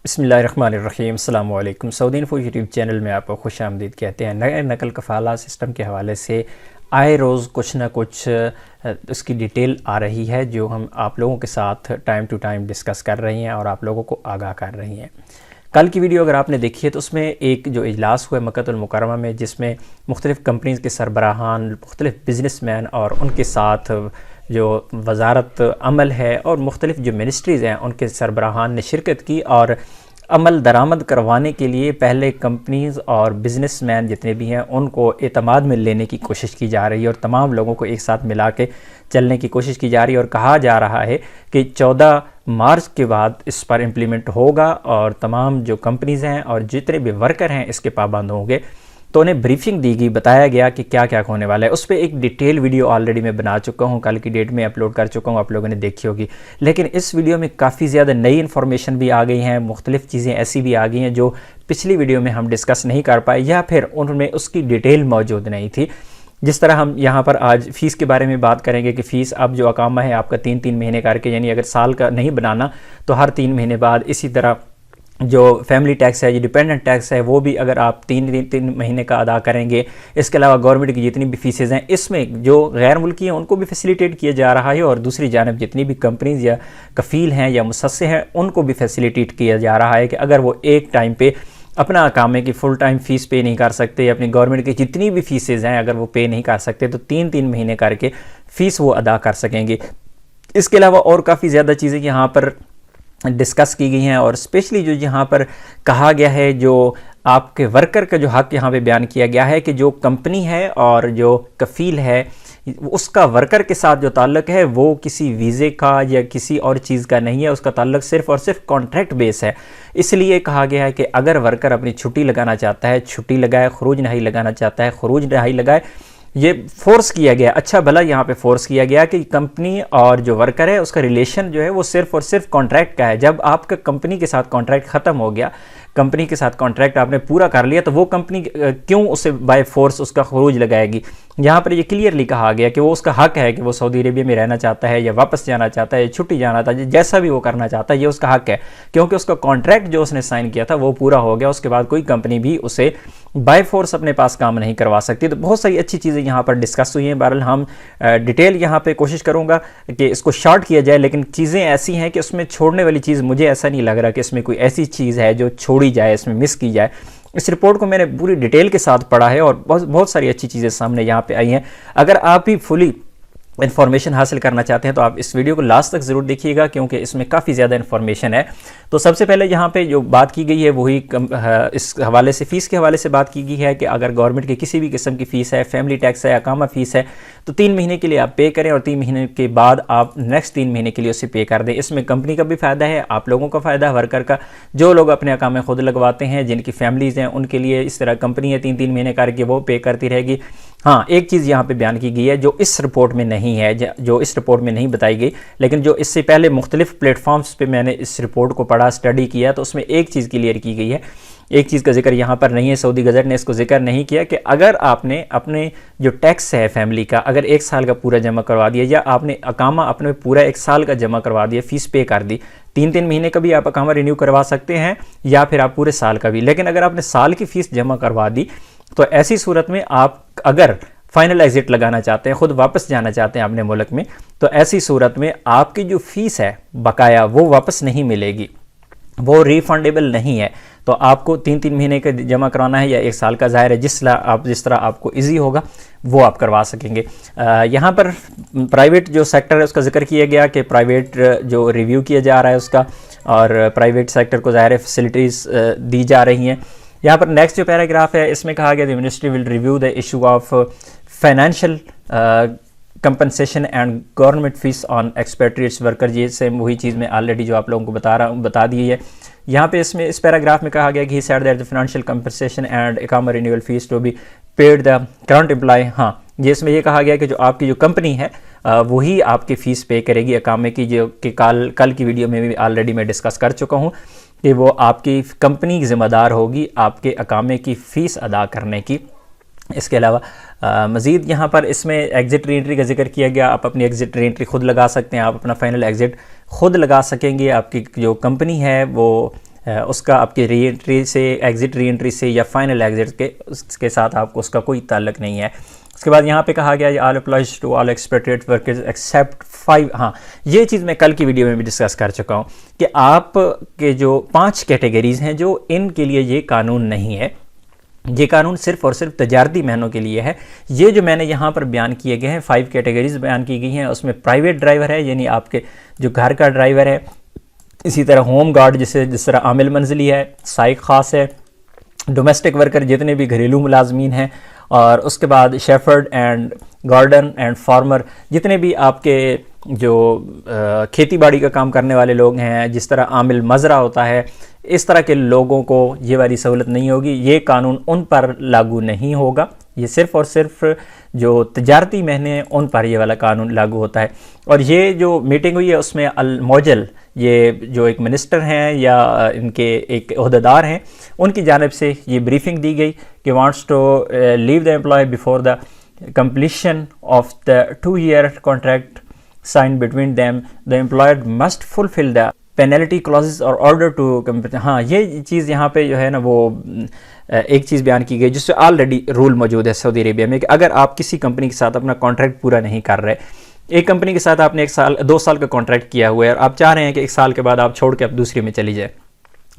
बिस्मिल्लाहिर्रहमानिर्रहीम अस्सलाम वालेकुम। सऊदी इन्फो यूट्यूब चैनल में आपको खुश आमदीद कहते हैं। नए नकल कफ़ाला सिस्टम के हवाले से आए रोज़ कुछ ना कुछ उसकी डिटेल आ रही है जो हम आप लोगों के साथ टाइम टू टाइम डिस्कस कर रही हैं और आप लोगों को आगाह कर रही हैं। कल की वीडियो अगर आपने देखी है तो उसमें एक जो इजलास हुआ मक्कातुल मुकर्रमा में, जिसमें मुख्तलिफ़ कंपनीज़ के सरबराहान, मुख्तलिफ़ बिजनेसमैन और उनके साथ जो वजारत अमल है और मुख्तलिफ़ जो मिनिस्ट्रीज़ हैं उनके सरबराहान ने शिरकत की और अमल दरामद करवाने के लिए पहले कंपनीज़ और बिजनेसमैन जितने भी हैं उनको एतमाद में लेने की कोशिश की जा रही है और तमाम लोगों को एक साथ मिला के चलने की कोशिश की जा रही है। और कहा जा रहा है कि 14 मार्च के बाद इस पर इम्प्लीमेंट होगा और तमाम जो कंपनीज़ हैं और जितने भी वर्कर हैं इसके पाबंद होंगे। तो उन्हें ब्रीफिंग दी गई, बताया गया कि क्या क्या होने वाला है। उस पर एक डिटेल वीडियो ऑलरेडी मैं बना चुका हूँ, कल की डेट में अपलोड कर चुका हूँ, आप लोगों ने देखी होगी। लेकिन इस वीडियो में काफ़ी ज़्यादा नई इन्फॉर्मेशन भी आ गई हैं, मुख्तलिफ़ चीज़ें ऐसी भी आ गई हैं जो पिछली वीडियो में हम डिस्कस नहीं कर पाए या फिर उनमें उसकी डिटेल मौजूद नहीं थी। जिस तरह हम यहाँ पर आज फ़ीस के बारे में बात करेंगे कि फ़ीस अब जो अकामा है आपका 3-3 महीने करके, यानी अगर साल का नहीं बनाना तो हर 3 महीने बाद, इसी तरह जो फैमिली टैक्स है, जो डिपेंडेंट टैक्स है, वो भी अगर आप 3 महीने का अदा करेंगे। इसके अलावा गवर्नमेंट की जितनी भी फीसेज़ हैं इसमें जो गैर मुल्की हैं उनको भी फैसिलिटेट किया जा रहा है और दूसरी जानब जितनी भी कंपनीज़ या कफ़ील हैं या मुसस्से हैं उनको भी फैसिलिटेट किया जा रहा है कि अगर वो एक टाइम पे अपना अकामे की फ़ुल टाइम फ़ीस पे नहीं कर सकते, अपनी गवर्नमेंट की जितनी भी फ़ीसेज़ हैं अगर वो पे नहीं कर सकते तो 3-3 महीने करके फ़ीस वो अदा कर सकेंगे। इसके अलावा और काफ़ी ज़्यादा चीज़ें यहाँ पर डिस्कस की गई हैं और स्पेशली जो यहाँ पर कहा गया है, जो आपके वर्कर का जो हक़ यहाँ पे बयान किया गया है कि जो कंपनी है और जो कफ़ील है उसका वर्कर के साथ जो ताल्लुक़ है वो किसी वीज़े का या किसी और चीज़ का नहीं है, उसका ताल्लुक़ सिर्फ़ और सिर्फ कॉन्ट्रैक्ट बेस है। इसलिए कहा गया है कि अगर वर्कर अपनी छुट्टी लगाना चाहता है छुट्टी लगाए, खरूज नहाई लगाना चाहता है खरूज नहाई लगाए। ये फोर्स किया गया, अच्छा भला यहाँ पे फोर्स किया गया कि कंपनी और जो वर्कर है उसका रिलेशन जो है वो सिर्फ और सिर्फ कॉन्ट्रैक्ट का है। जब आपका कंपनी के साथ कॉन्ट्रैक्ट ख़त्म हो गया, कंपनी के साथ कॉन्ट्रैक्ट आपने पूरा कर लिया, तो वो कंपनी क्यों उसे बाय फोर्स उसका खरूज लगाएगी। यहाँ पर ये क्लियरली कहा गया कि वो उसका हक है कि वो सऊदी अरेबिया में रहना चाहता है या वापस जाना चाहता है, छुट्टी जाना चाहता है, जैसा भी वो करना चाहता है ये उसका हक है, क्योंकि उसका कॉन्ट्रैक्ट जो उसने साइन किया था वो पूरा हो गया। उसके बाद कोई कंपनी भी उसे बाय फोर्स अपने पास काम नहीं करवा सकती। तो बहुत सारी अच्छी चीज़ें यहाँ पर डिस्कस हुई हैं। बहरहाल हम डिटेल यहाँ पे कोशिश करूँगा कि इसको शॉर्ट किया जाए, लेकिन चीज़ें ऐसी हैं कि उसमें छोड़ने वाली चीज़ मुझे ऐसा नहीं लग रहा कि इसमें कोई ऐसी चीज़ है जो छोड़ी जाए, इसमें मिस की जाए। इस रिपोर्ट को मैंने पूरी डिटेल के साथ पढ़ा है और बहुत सारी अच्छी चीज़ें सामने यहाँ पे आई हैं। अगर आप भी फुली इन्फॉर्मेशन हासिल करना चाहते हैं तो आप इस वीडियो को लास्ट तक ज़रूर देखिएगा क्योंकि इसमें काफ़ी ज़्यादा इन्फॉर्मेशन है। तो सबसे पहले यहाँ पे जो बात की गई है वही इस हवाले से फ़ीस के हवाले से बात की गई है कि अगर गवर्नमेंट की किसी भी किस्म की फ़ीस है, फैमिली टैक्स है, अकामा फ़ीस है, तो 3 महीने के लिए आप पे करें और 3 महीने के बाद आप नेक्स्ट 3 महीने के लिए उसे पे कर दें। इसमें कंपनी का भी फ़ायदा है, आप लोगों का फ़ायदा है, वर्कर का। जो लोग अपने अकामे खुद लगवाते हैं, जिनकी फैमिलीज़ हैं, उनके लिए इस तरह कंपनी है 3-3 महीने करके वो पे करती रहेगी। हाँ, एक चीज़ यहाँ पे बयान की गई है जो इस रिपोर्ट में नहीं है, जो इस रिपोर्ट में नहीं बताई गई, लेकिन जो इससे पहले मुख्तलिफ प्लेटफॉर्म्स पे मैंने इस रिपोर्ट को पढ़ा, स्टडी किया, तो उसमें एक चीज़ क्लियर की गई है। एक चीज़ का जिक्र यहाँ पर नहीं है, सऊदी गज़ट ने इसको जिक्र नहीं किया कि अगर आपने अपने जो टैक्स है फैमिली का अगर 1 साल का पूरा जमा करवा दिया या आपने अकामा अपने पूरा 1 साल का जमा करवा दिया, फ़ीस पे कर दी, 3-3 महीने का भी आप अकामा रिन्यू करवा सकते हैं या फिर आप पूरे साल का भी। लेकिन अगर आपने साल की फ़ीस जमा करवा दी तो ऐसी सूरत में आप अगर फाइनल एग्जिट लगाना चाहते हैं, खुद वापस जाना चाहते हैं अपने मुल्क में, तो ऐसी सूरत में आपकी जो फ़ीस है बकाया वो वापस नहीं मिलेगी, वो रिफंडेबल नहीं है। तो आपको 3-3 महीने का जमा कराना है या 1 साल का, ज़ाहिर है जिस तरह आपको इजी होगा वो आप करवा सकेंगे। यहाँ पर प्राइवेट जो सेक्टर है उसका जिक्र किया गया कि प्राइवेट जो रिव्यू किया जा रहा है उसका, और प्राइवेट सेक्टर को ज़ाहिर है फैसिलिटीज़ दी जा रही हैं। यहाँ पर नेक्स्ट जो पैराग्राफ है इसमें कहा गया the ministry will review the issue of financial compensation and government fees on expatriates worker. ये सेम वही चीज़ मैं ऑलरेडी जो आप लोगों को बता दी है। यहाँ पे इसमें इस पैराग्राफ में कहा गया कि he said that the financial compensation and इकामा renewal fees to be paid the current employ. हाँ, ये इसमें ये कहा गया कि जो आपकी जो कंपनी है वही आपकी फ़ीस पे करेगी अकामे की, जो कि कल की वीडियो में भी ऑलरेडी मैं डिस्कस कर चुका हूँ कि वो आपकी कंपनी ज़िम्मेदार होगी आपके अकामे की फ़ीस अदा करने की। इसके अलावा मज़ीद यहाँ पर इसमें एग्ज़िट री एंट्री का जिक्र किया गया। आप अपनी एग्ज़िट री एंट्री खुद लगा सकते हैं, आप अपना फ़ाइनल एग्ज़िट खुद लगा सकेंगे। आपकी जो कंपनी है वो उसका आपके री एंट्री से, एग्ज़िट री एंट्री से या फाइनल एग्ज़िट के उसके साथ आपको उसका कोई ताल्लुक नहीं है। उसके बाद यहाँ पे कहा गया all applies to all expatriate workers except 5। हाँ, ये चीज़ मैं कल की वीडियो में भी डिस्कस कर चुका हूँ कि आप के जो 5 कैटेगरीज़ हैं जो इनके लिए ये कानून नहीं है, ये कानून सिर्फ और सिर्फ तजारती महनों के लिए है। ये जो मैंने यहाँ पर बयान किए गए हैं 5 कैटेगरीज बयान की गई हैं, उसमें प्राइवेट ड्राइवर है यानी आपके जो घर का ड्राइवर है, इसी तरह होम गार्ड जिस तरह आमिल मंजिली है, साइक खास है, डोमेस्टिक वर्कर जितने भी घरेलू मुलाजमीन हैं, और उसके बाद shepherd and garden and farmer जितने भी आपके जो खेती बाड़ी का काम करने वाले लोग हैं, जिस तरह आमिल मजरा होता है, इस तरह के लोगों को ये वाली सहूलत नहीं होगी। ये कानून उन पर लागू नहीं होगा, ये सिर्फ़ और सिर्फ जो तजारती महने हैं उन पर ये वाला कानून लागू होता है। और ये जो मीटिंग हुई है उसमें अल मौजल, ये जो एक मिनिस्टर हैं या इनके एक ओहदेदार हैं, उनकी जानिब से ये ब्रीफिंग दी गई कि wants to leave the employ before the completion of the 2-year contract sign between them, the employed must fulfil the penalty clauses और ऑर्डर टू कंप्लीट। हाँ, ये चीज़ यहाँ पे जो है ना वो एक चीज़ बयान की गई जिससे ऑलरेडी रूल मौजूद है सऊदी अरेबिया में कि अगर आप किसी कंपनी के साथ अपना कॉन्ट्रैक्ट पूरा नहीं कर रहे, एक कंपनी के साथ आपने 2 साल का कॉन्ट्रैक्ट किया हुआ है और आप चाह रहे हैं कि 1 साल के बाद आप छोड़ के आप दूसरी में चली जाए,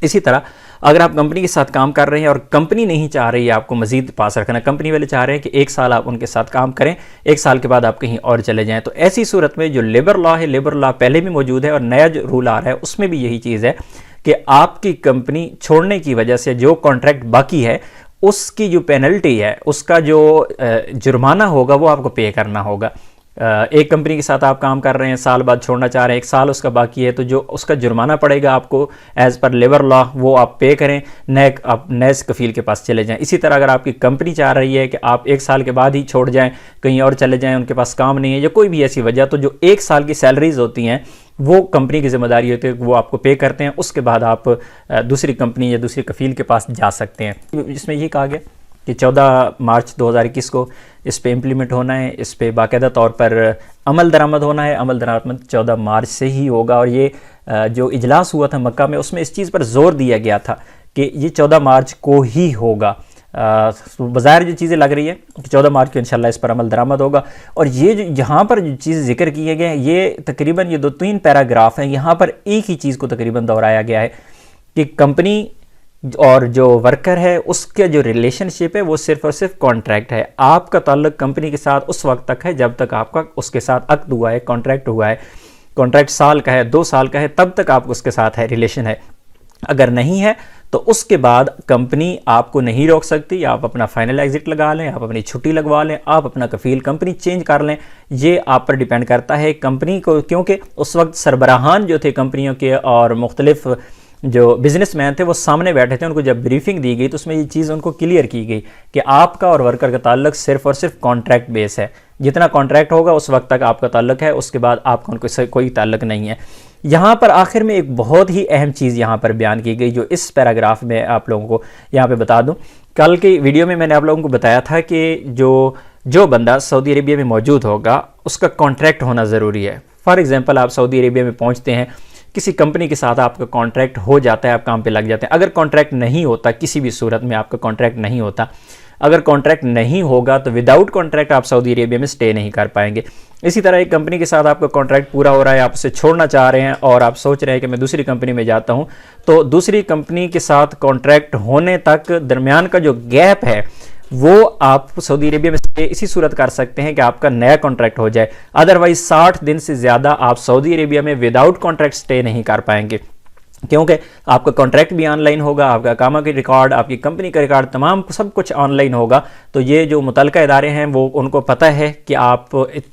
इसी तरह अगर आप कंपनी के साथ काम कर रहे हैं और कंपनी नहीं चाह रही है आपको मजीद पास रखना, कंपनी वाले चाह रहे हैं कि 1 साल आप उनके साथ काम करें, 1 साल के बाद आप कहीं और चले जाएं, तो ऐसी सूरत में जो लेबर लॉ है, लेबर लॉ पहले भी मौजूद है और नया जो रूल आ रहा है उसमें भी यही चीज़ है कि आपकी कंपनी छोड़ने की वजह से जो कॉन्ट्रैक्ट बाकी है उसकी जो पेनल्टी है, उसका जो जुर्माना होगा वो आपको पे करना होगा। एक कंपनी के साथ आप काम कर रहे हैं, साल बाद छोड़ना चाह रहे हैं, 1 साल उसका बाकी है, तो जो उसका जुर्माना पड़ेगा आपको एज़ पर लेबर लॉ वो आप पे करें, आप नए कफ़ील के पास चले जाएं। इसी तरह अगर आपकी कंपनी चाह रही है कि आप 1 साल के बाद ही छोड़ जाएं, कहीं और चले जाएं, उनके पास काम नहीं है या कोई भी ऐसी वजह, तो जो 1 साल की सैलरीज होती हैं वो कंपनी की जिम्मेदारी होती है, वो आपको पे करते हैं, उसके बाद आप दूसरी कंपनी या दूसरी कफ़ील के पास जा सकते हैं। इसमें ये कहा गया कि 14 मार्च 2021 को इस पे इम्प्लीमेंट होना है, इस पे बाकायदा तौर पर अमल दरामद होना है। अमल दरामद 14 मार्च से ही होगा और ये जो इजलास हुआ था मक्का में उसमें इस चीज़ पर जोर दिया गया था कि ये 14 मार्च को ही होगा। बाज़ाहिर जो चीज़ें लग रही है कि 14 मार्च को इंशाल्लाह इस पर अमल दरामद होगा। और ये जो यहाँ पर जो चीज़ जिक्र किए गए हैं ये तकरीबन ये 2-3 पैराग्राफ हैं, यहाँ पर एक ही चीज़ को तकरीबन दोहराया गया है कि कंपनी और जो वर्कर है उसका जो रिलेशनशिप है वो सिर्फ और सिर्फ कॉन्ट्रैक्ट है। आपका ताल्लुक कंपनी के साथ उस वक्त तक है जब तक आपका उसके साथ अक्द हुआ है, कॉन्ट्रैक्ट हुआ है, कॉन्ट्रैक्ट साल का है, 2 साल का है, तब तक आप उसके साथ है, रिलेशन है। अगर नहीं है तो उसके बाद कंपनी आपको नहीं रोक सकती, आप अपना फाइनल एग्जिट लगा लें, आप अपनी छुट्टी लगवा लें, आप अपना कफ़ील कंपनी चेंज कर लें, ये आप पर डिपेंड करता है कंपनी को, क्योंकि उस वक्त सरबराहान जो थे कंपनियों के और मुख्तलिफ जो बिजनेसमैन थे वो सामने बैठे थे। उनको जब ब्रीफिंग दी गई तो उसमें ये चीज़ उनको क्लियर की गई कि आपका और वर्कर का ताल्लुक सिर्फ और सिर्फ कॉन्ट्रैक्ट बेस है, जितना कॉन्ट्रैक्ट होगा उस वक्त तक आपका ताल्लुक है, उसके बाद आपका उनको कोई ताल्लुक नहीं है। यहाँ पर आखिर में एक बहुत ही अहम चीज़ यहाँ पर बयान की गई जो इस पैराग्राफ में आप लोगों को यहाँ पे बता दूँ। कल की वीडियो में मैंने आप लोगों को बताया था कि जो बंदा सऊदी अरेबिया में मौजूद होगा उसका कॉन्ट्रैक्ट होना ज़रूरी है। फॉर एग्ज़ाम्पल आप सऊदी अरेबिया में पहुँचते हैं, किसी कंपनी के साथ आपका कॉन्ट्रैक्ट हो जाता है, आप काम पे लग जाते हैं। अगर कॉन्ट्रैक्ट नहीं होता, किसी भी सूरत में आपका कॉन्ट्रैक्ट नहीं होता, अगर कॉन्ट्रैक्ट नहीं होगा तो विदाउट कॉन्ट्रैक्ट आप सऊदी अरेबिया में स्टे नहीं कर पाएंगे। इसी तरह एक कंपनी के साथ आपका कॉन्ट्रैक्ट पूरा हो रहा है, आप उसे छोड़ना चाह रहे हैं और आप सोच रहे हैं कि मैं दूसरी कंपनी में जाता हूं, तो दूसरी कंपनी के साथ कॉन्ट्रैक्ट होने तक दरमियान का जो गैप है वो आप सऊदी अरेबिया में इसी सूरत कर सकते हैं कि आपका नया कॉन्ट्रैक्ट हो जाए। अदरवाइज 60 दिन से ज़्यादा आप सऊदी अरेबिया में विदाउट कॉन्ट्रैक्ट स्टे नहीं कर पाएंगे, क्योंकि आपका कॉन्ट्रैक्ट भी ऑनलाइन होगा, आपका कामा के रिकॉर्ड, आपकी कंपनी का रिकॉर्ड, तमाम सब कुछ ऑनलाइन होगा। तो ये जो मुतलका इदारे हैं वो उनको पता है कि आप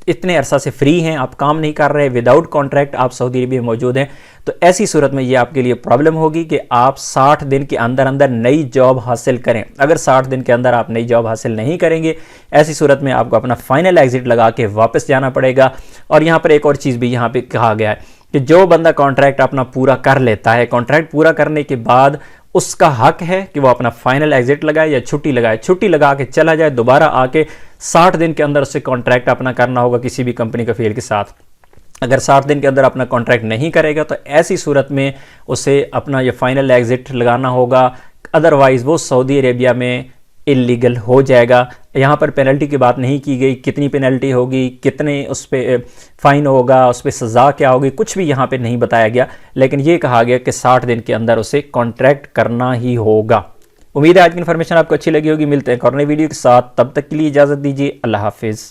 इतने अरसा से फ्री हैं, आप काम नहीं कर रहे, विदाउट कॉन्ट्रैक्ट आप सऊदी अरेबिया में मौजूद हैं। तो ऐसी सूरत में ये आपके लिए प्रॉब्लम होगी कि आप 60 दिन के अंदर अंदर नई जॉब हासिल करें। अगर 60 दिन के अंदर आप नई जॉब हासिल नहीं करेंगे, ऐसी सूरत में आपको अपना फाइनल एग्जिट लगा के वापस जाना पड़ेगा। और यहाँ पर एक और चीज़ भी यहाँ पे कहा गया है कि जो बंदा कॉन्ट्रैक्ट अपना पूरा कर लेता है, कॉन्ट्रैक्ट पूरा करने के बाद उसका हक है कि वो अपना फाइनल एग्जिट लगाए या छुट्टी लगाए, छुट्टी लगा के चला जाए, दोबारा आके 60 दिन के अंदर उससे कॉन्ट्रैक्ट अपना करना होगा किसी भी कंपनी का फील्ड के साथ। अगर 60 दिन के अंदर अपना कॉन्ट्रैक्ट नहीं करेगा तो ऐसी सूरत में उसे अपना ये फाइनल एग्ज़िट लगाना होगा, अदरवाइज़ वो सऊदी अरेबिया में इलीगल हो जाएगा। यहाँ पर पेनल्टी की बात नहीं की गई, कितनी पेनल्टी होगी, कितने उस पर फ़ाइन होगा, उस पर सज़ा क्या होगी, कुछ भी यहाँ पे नहीं बताया गया, लेकिन ये कहा गया कि 60 दिन के अंदर उसे कॉन्ट्रैक्ट करना ही होगा। उम्मीद है आज की इन्फॉर्मेशन आपको अच्छी लगी होगी। मिलते हैं एक और नई वीडियो के साथ, तब तक के लिए इजाज़त दीजिए। अल्लाह हाफिज़।